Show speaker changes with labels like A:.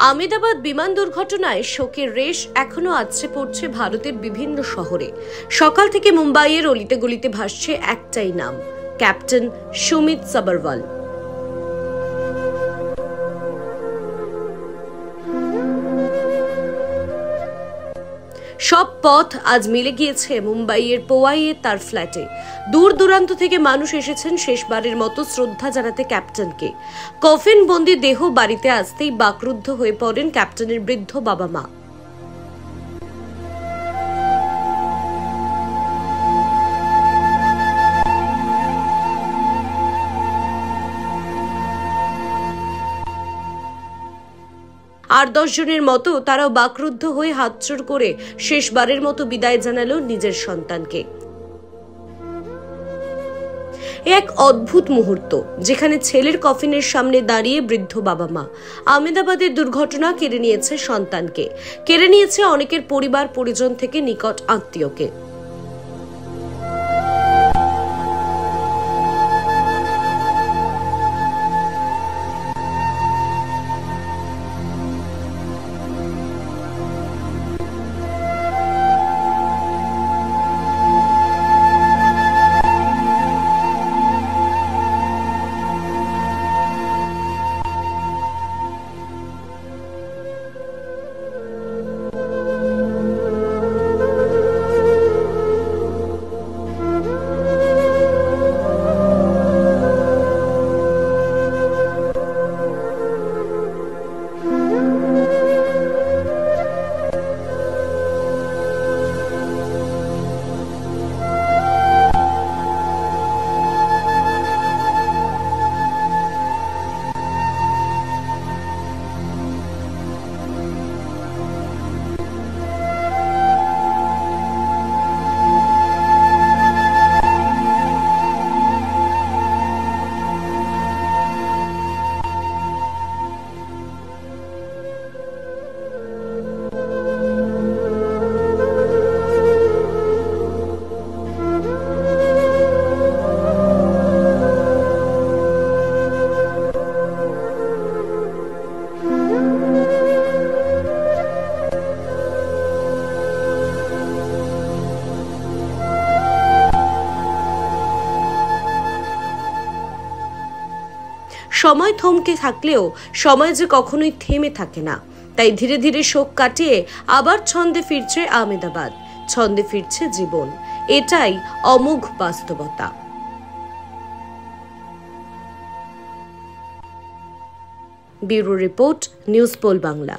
A: আহমেদাবাদ বিমান দুর্ঘটনায় শোকের রেশ এখনো আছড়ে পড়ছে ভারতের বিভিন্ন শহরে। সকাল থেকে মুম্বাইয়ের অলিতে গলিতে ভাসছে একটাই নাম, ক্যাপ্টেন সুমিত সাবরওয়াল। সব পথ আজ মিলে গিয়েছে মুম্বাইয়ের পোয়াইয়ে তার ফ্ল্যাটে। দূর দূরান্ত থেকে মানুষ এসেছেন শেষবারের মতো শ্রদ্ধা জানাতে ক্যাপ্টেনকে। কফিন বন্দি দেহ বাড়িতে আসতেই বাকরুদ্ধ হয়ে পড়েন ক্যাপ্টেনের বৃদ্ধ বাবা মা। আর 10 জনের মতো তারাও বাকরুদ্ধ হয়ে হাতজোড় করে শেষবারের মতো বিদায় জানালো নিজের সন্তানকে। এক অদ্ভুত মুহূর্ত, যেখানে ছেলের কফিনের সামনে দাঁড়িয়ে বৃদ্ধ বাবা মা। আহমেদাবাদের দুর্ঘটনা কেড়ে নিয়েছে সন্তানকে, কেড়ে নিয়েছে অনেকের পরিবার পরিজন থেকে নিকট আত্মীয়কে। সময় থমকে থাকলেও সময় যে কখনোই থেমে থাকে না। তাই ধীরে ধীরে শোক কাটিয়ে আবার ছন্দে ফিরছে আহমেদাবাদ, ছন্দে ফিরছে জীবন। এটাই অমোঘ বাস্তবতা। Bureau report, news pole Bangla.